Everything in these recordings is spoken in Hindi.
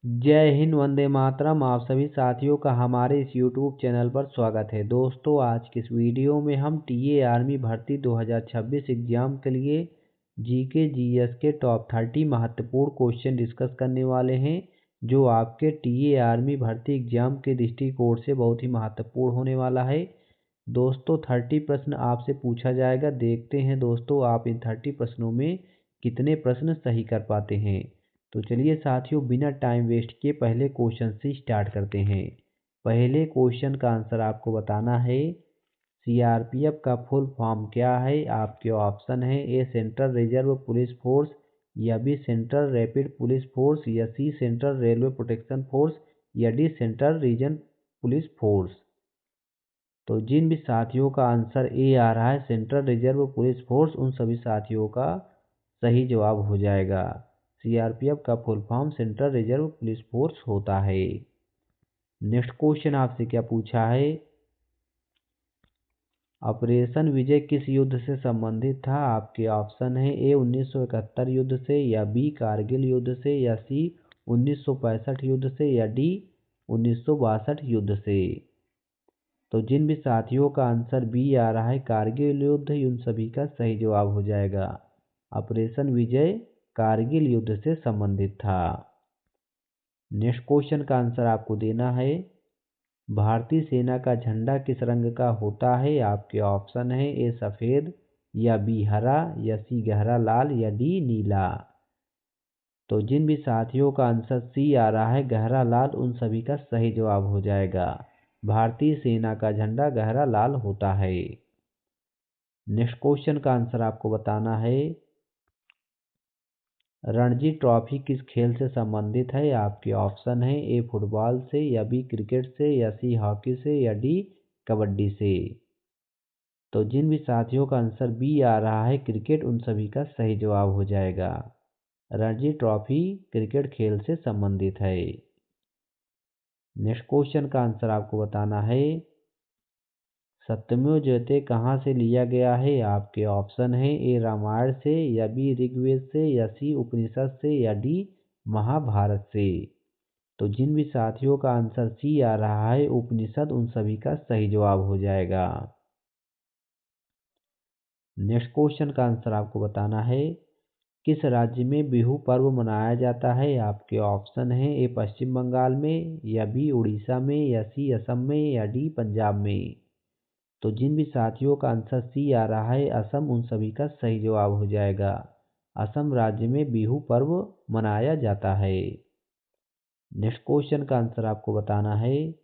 जय हिंद, वंदे मातरम। आप सभी साथियों का हमारे इस YouTube चैनल पर स्वागत है। दोस्तों, आज की इस वीडियो में हम टीए आर्मी भर्ती 2026 एग्जाम के लिए जीके जीएस के टॉप 30 महत्वपूर्ण क्वेश्चन डिस्कस करने वाले हैं, जो आपके टीए आर्मी भर्ती एग्जाम के दृष्टिकोण से बहुत ही महत्वपूर्ण होने वाला है। दोस्तों, 30 प्रश्न आपसे पूछा जाएगा। देखते हैं दोस्तों, आप इन 30 प्रश्नों में कितने प्रश्न सही कर पाते हैं। तो चलिए साथियों, बिना टाइम वेस्ट किए पहले क्वेश्चन से स्टार्ट करते हैं। पहले क्वेश्चन का आंसर आपको बताना है। सीआरपीएफ का फुल फॉर्म क्या है? आपके ऑप्शन है A Central Reserve Police Force, या B Central Rapid Police Force, या C Central Railway Protection Force, या D Central Region Police Force. तो जिन भी साथियों का आंसर ए आ रहा है सेंट्रल रिजर्व पुलिस फोर्स, उन सभी साथियों का सही जवाब हो जाएगा। सीआरपीएफ का full form central Reserve Police force होता है। नेक्स्ट क्वेश्चन आपसे क्या पूछा है? ऑपरेशन विजय किस युद्ध से संबंधित था? आपके ऑप्शन है ए 1971 युद्ध से, या बी कारगिल युद्ध से, या सी 1965 युद्ध से, या डी 1962 युद्ध से। तो जिन भी साथियों का आंसर बी आ रहा है कारगिल युद्ध, उन सभी का सही जवाब हो जाएगा। ऑपरेशन विजय कारगिल युद्ध से संबंधित था। नेक्स्ट क्वेश्चन का आंसर आपको देना है। भारतीय सेना का झंडा किस रंग का होता है? आपके ऑप्शन है ए सफ़ेद, या बी हरा, या सी गहरा लाल, या डी नीला। तो जिन भी साथियों का आंसर सी आ रहा है गहरा लाल, उन सभी का सही जवाब हो जाएगा। भारतीय सेना का झंडा गहरा लाल होता है। नेक्स्ट क्वेश्चन का आंसर आपको बताना है। रणजी ट्रॉफी किस खेल से संबंधित है? आपके ऑप्शन है ए फुटबॉल से, या बी क्रिकेट से, या सी हॉकी से, या डी कबड्डी से। तो जिन भी साथियों का आंसर बी आ रहा है क्रिकेट, उन सभी का सही जवाब हो जाएगा। रणजी ट्रॉफी क्रिकेट खेल से संबंधित है। नेक्स्ट क्वेश्चन का आंसर आपको बताना है। सत्यमेव जयते कहाँ से लिया गया है? आपके ऑप्शन है ए रामायण से, या बी ऋग्वेद से, या सी उपनिषद से, या डी महाभारत से। तो जिन भी साथियों का आंसर सी आ रहा है उपनिषद, उन सभी का सही जवाब हो जाएगा। नेक्स्ट क्वेश्चन का आंसर आपको बताना है। किस राज्य में बिहू पर्व मनाया जाता है? आपके ऑप्शन है ए पश्चिम बंगाल में, या बी उड़ीसा में, या सी असम में, या डी पंजाब में। तो जिन भी साथियों का आंसर सी आ रहा है असम, उन सभी का सही जवाब हो जाएगा। असम राज्य में बिहू पर्व मनाया जाता है। नेक्स्ट क्वेश्चन का आंसर आपको बताना है।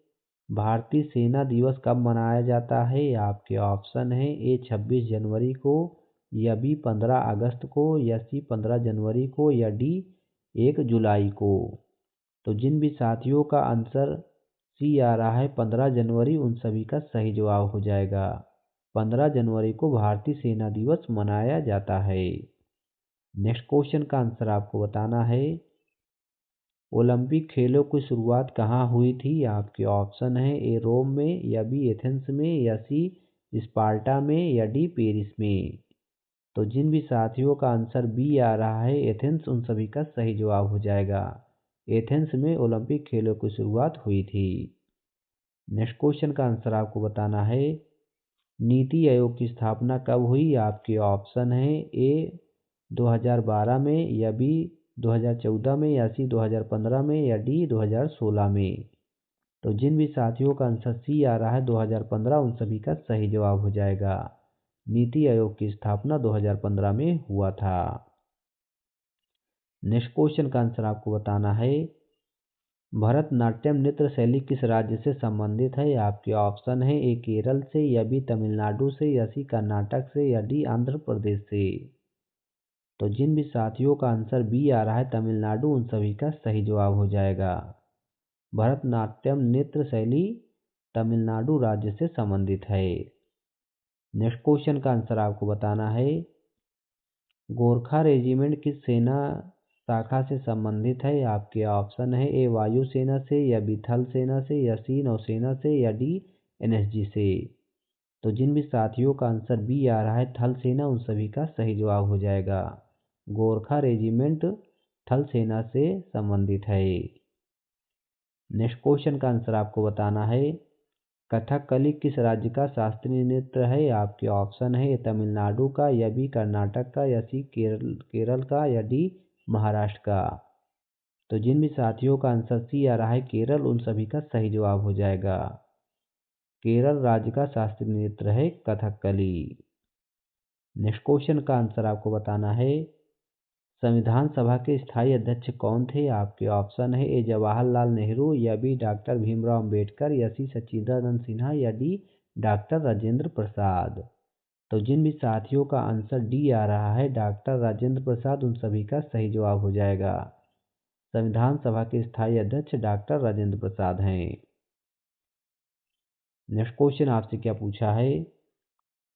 भारतीय सेना दिवस कब मनाया जाता है? आपके ऑप्शन है ए 26 जनवरी को, या बी 15 अगस्त को, या सी 15 जनवरी को, या डी 1 जुलाई को। तो जिन भी साथियों का आंसर सी आ रहा है 15 जनवरी, उन सभी का सही जवाब हो जाएगा। 15 जनवरी को भारतीय सेना दिवस मनाया जाता है। नेक्स्ट क्वेश्चन का आंसर आपको बताना है। ओलंपिक खेलों की शुरुआत कहाँ हुई थी? आपके ऑप्शन है ए रोम में, या बी एथेंस में, या सी स्पार्टा में, या डी पेरिस में। तो जिन भी साथियों का आंसर बी आ रहा है एथेंस, उन सभी का सही जवाब हो जाएगा। एथेंस में ओलंपिक खेलों की शुरुआत हुई थी। नेक्स्ट क्वेश्चन का आंसर आपको बताना है। नीति आयोग की स्थापना कब हुई? आपके ऑप्शन है ए 2012 में, या बी 2014 में, या सी 2015 में, या डी 2016 में। तो जिन भी साथियों का आंसर सी आ रहा है 2015, उन सभी का सही जवाब हो जाएगा। नीति आयोग की स्थापना 2015 में हुआ था। नेक्स्ट क्वेश्चन का आंसर आपको बताना है। भरतनाट्यम नृत्य शैली किस राज्य से संबंधित है? आपके ऑप्शन है ए केरल से, या बी तमिलनाडु से, या सी कर्नाटक से, या डी आंध्र प्रदेश से। तो जिन भी साथियों का आंसर बी आ रहा है तमिलनाडु, उन सभी का सही जवाब हो जाएगा। भरतनाट्यम नृत्य शैली तमिलनाडु राज्य से संबंधित है। नेक्स्ट क्वेश्चन का आंसर आपको बताना है। गोरखा रेजिमेंट किस सेना शाखा से संबंधित है? आपके ऑप्शन है ए वायुसेना से, या बी थल सेना से, या सी नौसेना से, या डी एनएसजी से। तो जिन भी साथियों का आंसर बी आ रहा है थल सेना, उन सभी का सही जवाब हो जाएगा। गोरखा रेजिमेंट थल सेना से संबंधित है। नेक्स्ट क्वेश्चन का आंसर आपको बताना है। कथकली किस राज्य का शास्त्रीय नृत्य है? आपके ऑप्शन है ए तमिलनाडु का, या बी कर्नाटक का, या सी केरल का, या डी महाराष्ट्र का। तो जिन भी साथियों का आंसर सी आ रहा है केरल, उन सभी का सही जवाब हो जाएगा। केरल राज्य का शास्त्रीय नृत्य है कथकली। नेक्स्ट क्वेश्चन का आंसर आपको बताना है। संविधान सभा के स्थायी अध्यक्ष कौन थे? आपके ऑप्शन है ए जवाहरलाल नेहरू, या बी डॉक्टर भीमराव अंबेडकर, या सी सचिदानंद सिन्हा, या डी डॉक्टर राजेंद्र प्रसाद। तो जिन भी साथियों का आंसर डी आ रहा है डॉक्टर राजेंद्र प्रसाद, उन सभी का सही जवाब हो जाएगा। संविधान सभा के स्थायी अध्यक्ष डॉक्टर राजेंद्र प्रसाद हैं। नेक्स्ट क्वेश्चन आपसे क्या पूछा है?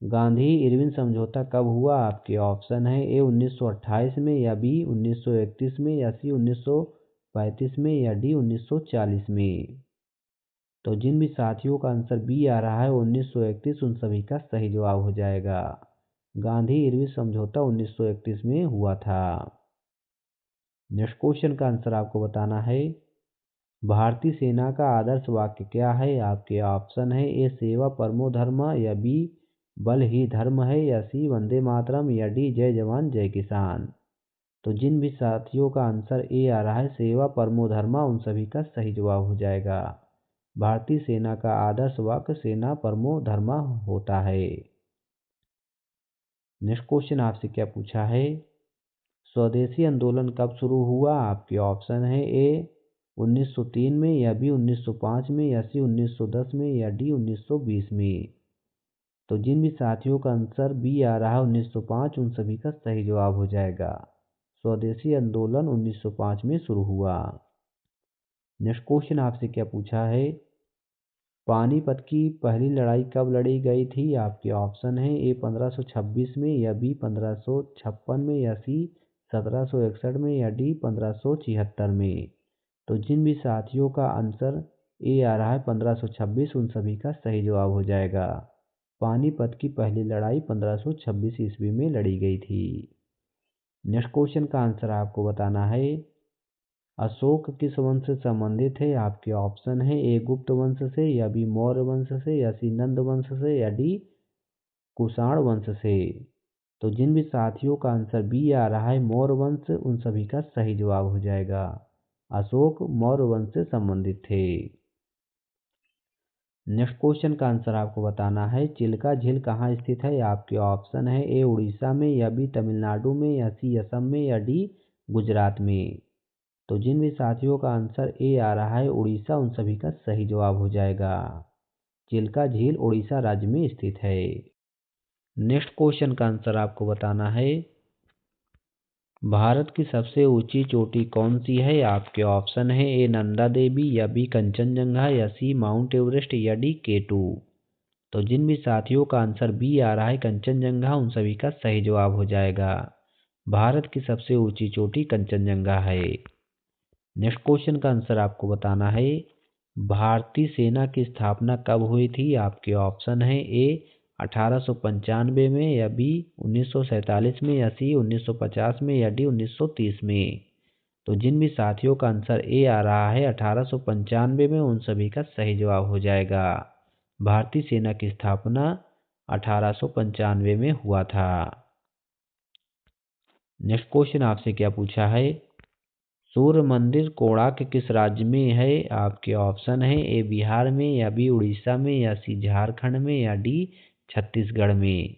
गांधी इरविन समझौता कब हुआ? आपके ऑप्शन है ए 1928 में, या बी 1931 में, या सी 1935 में, या डी 1940 में। तो जिन भी साथियों का आंसर बी आ रहा है 1931, उन सभी का सही जवाब हो जाएगा। गांधी इरविन समझौता 1931 में हुआ था। नेक्स्ट क्वेश्चन का आंसर आपको बताना है। भारतीय सेना का आदर्श वाक्य क्या है? आपके ऑप्शन है ए सेवा परमो धर्म, या बी बल ही धर्म है, या सी वंदे मातरम, या डी जय जवान जय किसान। तो जिन भी साथियों का आंसर ए आ रहा है सेवा परमो धर्म, उन सभी का सही जवाब हो जाएगा। भारतीय सेना का आदर्श वाक्य सेना परमो धर्म होता है। नेक्स्ट क्वेश्चन आपसे क्या पूछा है? स्वदेशी आंदोलन कब शुरू हुआ? आपके ऑप्शन है ए 1903 में, या बी 1905 में, या सी 1910 में, या डी 1920 में। तो जिन भी साथियों का आंसर बी आ रहा है 1905, उन सभी का सही जवाब हो जाएगा। स्वदेशी आंदोलन 1905 में शुरू हुआ। नेक्स्ट क्वेश्चन आपसे क्या पूछा है? पानीपत की पहली लड़ाई कब लड़ी गई थी? आपके ऑप्शन है ए 1526 में, या बी 1556 में, या सी 1761 में, या डी 1576 में। तो जिन भी साथियों का आंसर ए आ रहा है 1526, उन सभी का सही जवाब हो जाएगा। पानीपत की पहली लड़ाई 1526 ईस्वी में लड़ी गई थी। नेक्स्ट क्वेश्चन का आंसर आपको बताना है। अशोक किस वंश से संबंधित है? आपके ऑप्शन है ए गुप्त वंश से, या बी मौर्य वंश से, या सी नंद वंश से, या डी कुषाण वंश से। तो जिन भी साथियों का आंसर बी आ रहा है मौर्य वंश, उन सभी का सही जवाब हो जाएगा। अशोक मौर्य वंश से संबंधित थे। नेक्स्ट क्वेश्चन का आंसर आपको बताना है। चिल्का झील कहाँ स्थित है? आपके ऑप्शन है ए उड़ीसा में, या बी तमिलनाडु में, या सी असम में, या डी गुजरात में। तो जिन भी साथियों का आंसर ए आ रहा है उड़ीसा, उन सभी का सही जवाब हो जाएगा। चिल्का झील उड़ीसा राज्य में स्थित है। नेक्स्ट क्वेश्चन का आंसर आपको बताना है। भारत की सबसे ऊंची चोटी कौन सी है? आपके ऑप्शन है ए नंदा देवी, या बी कंचनजंगा, या सी माउंट एवरेस्ट, या डी K2। तो जिन भी साथियों का आंसर बी आ रहा है कंचनजंगा, उन सभी का सही जवाब हो जाएगा। भारत की सबसे ऊंची चोटी कंचनजंगा है। नेक्स्ट क्वेश्चन का आंसर आपको बताना है। भारतीय सेना की स्थापना कब हुई थी? आपके ऑप्शन है ए 1895 में, या बी 1947 में, या सी 1950 में, या डी 1930 में। तो जिन भी साथियों का आंसर ए आ रहा है 1895 में, उन सभी का सही जवाब हो जाएगा। भारतीय सेना की स्थापना 1895 में हुआ था। नेक्स्ट क्वेश्चन आपसे क्या पूछा है? सूर्य मंदिर कोणार्क किस राज्य में है? आपके ऑप्शन है ए बिहार में, या बी उड़ीसा में, या सी झारखंड में, या डी छत्तीसगढ़ में।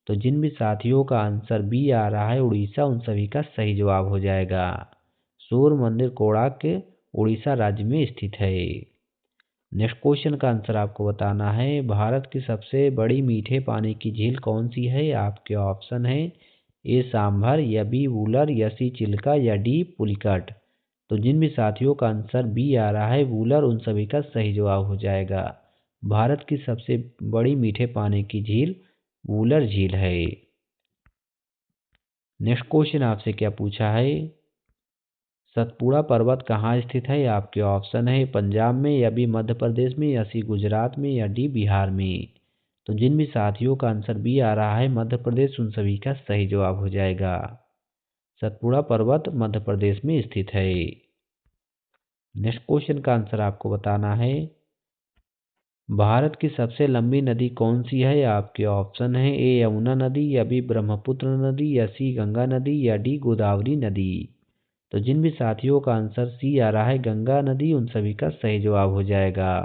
तो जिन भी साथियों का आंसर बी आ रहा है उड़ीसा, उन सभी का सही जवाब हो जाएगा। सूर्य मंदिर कोणार्क उड़ीसा राज्य में स्थित है। नेक्स्ट क्वेश्चन का आंसर आपको बताना है। भारत की सबसे बड़ी मीठे पानी की झील कौन सी है? आपके ऑप्शन है ए सांभर, या बी वूलर, या सी चिल्का, या डी पुलिकट। तो जिन भी साथियों का आंसर बी आ रहा है वूलर, उन सभी का सही जवाब हो जाएगा। भारत की सबसे बड़ी मीठे पानी की झील वूलर झील है। नेक्स्ट क्वेश्चन आपसे क्या पूछा है? सतपुड़ा पर्वत कहाँ स्थित है? आपके ऑप्शन है पंजाब में, या बी मध्य प्रदेश में, या सी गुजरात में, या डी बिहार में। तो जिन भी साथियों का आंसर बी आ रहा है मध्य प्रदेश, उन सभी का सही जवाब हो जाएगा। सतपुड़ा पर्वत मध्य प्रदेश में स्थित है। नेक्स्ट क्वेश्चन का आंसर आपको बताना है। भारत की सबसे लंबी नदी कौन सी है? आपके ऑप्शन है ए यमुना नदी, या बी ब्रह्मपुत्र नदी, या सी गंगा नदी, या डी गोदावरी नदी। तो जिन भी साथियों का आंसर सी आ रहा है गंगा नदी, उन सभी का सही जवाब हो जाएगा।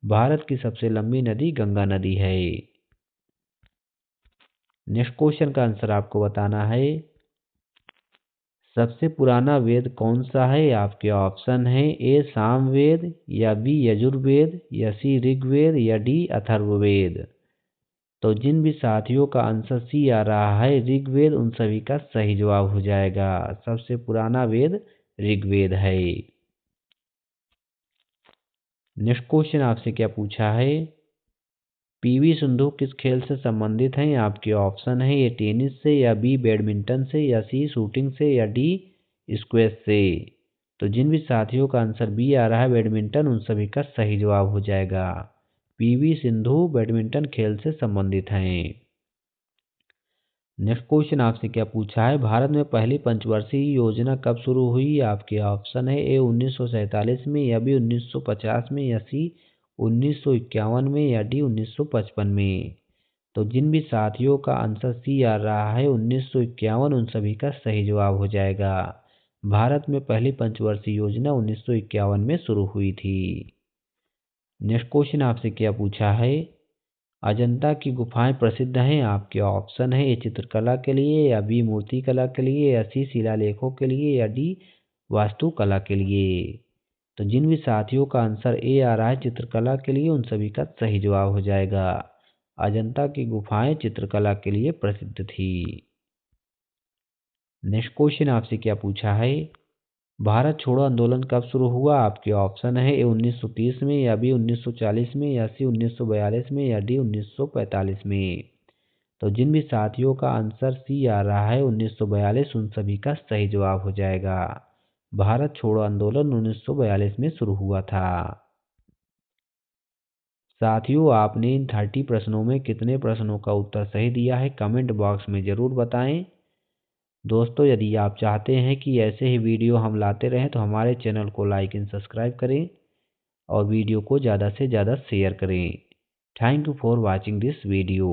भारत की सबसे लंबी नदी गंगा नदी है। नेक्स्ट क्वेश्चन का आंसर आपको बताना है। सबसे पुराना वेद कौन सा है? आपके ऑप्शन है ए सामवेद, या बी यजुर्वेद, या सी ऋग्वेद, या डी अथर्ववेद। तो जिन भी साथियों का आंसर सी आ रहा है ऋग्वेद, उन सभी का सही जवाब हो जाएगा। सबसे पुराना वेद ऋग्वेद है। नेक्स्ट क्वेश्चन आपसे क्या पूछा है? पीवी सिंधु किस खेल से संबंधित हैं? आपके ऑप्शन है ए टेनिस से, या बी बैडमिंटन से, या सी शूटिंग से, या डी स्क्वैश से। तो जिन भी साथियों का आंसर बी आ रहा है बैडमिंटन, उन सभी का सही जवाब हो जाएगा। पीवी सिंधु बैडमिंटन खेल से संबंधित हैं। नेक्स्ट क्वेश्चन आपसे क्या पूछा है? भारत में पहली पंचवर्षीय योजना कब शुरू हुई? आपके ऑप्शन है ए 1947 में, या बी 1950 में, या सी 1951 में, या डी 1955 में। तो जिन भी साथियों का आंसर सी आ रहा है 1951, उन सभी का सही जवाब हो जाएगा। भारत में पहली पंचवर्षीय योजना 1951 में शुरू हुई थी। नेक्स्ट क्वेश्चन आपसे क्या पूछा है? अजंता की गुफाएं प्रसिद्ध हैं। आपके ऑप्शन है ए चित्रकला के लिए, या बी मूर्तिकला के लिए, या सी शिलालेखों के लिए, या डी वास्तुकला के लिए। तो जिन भी साथियों का आंसर ए आ रहा है चित्रकला के लिए, उन सभी का सही जवाब हो जाएगा। अजंता की गुफाएं चित्रकला के लिए प्रसिद्ध थी। नेक्स्ट क्वेश्चन आपसे क्या पूछा है? भारत छोड़ो आंदोलन कब शुरू हुआ? आपके ऑप्शन है ए 1930 में, या बी 1940 में, या सी 1942 में, या डी 1945 में। तो जिन भी साथियों का आंसर सी आ रहा है 1942, उन सभी का सही जवाब हो जाएगा। भारत छोड़ो आंदोलन 1942 में शुरू हुआ था। साथियों, आपने इन 30 प्रश्नों में कितने प्रश्नों का उत्तर सही दिया है कमेंट बॉक्स में ज़रूर बताएं। दोस्तों, यदि आप चाहते हैं कि ऐसे ही वीडियो हम लाते रहें तो हमारे चैनल को लाइक एंड सब्सक्राइब करें और वीडियो को ज़्यादा से ज़्यादा शेयर करें। Thank you for watching this video.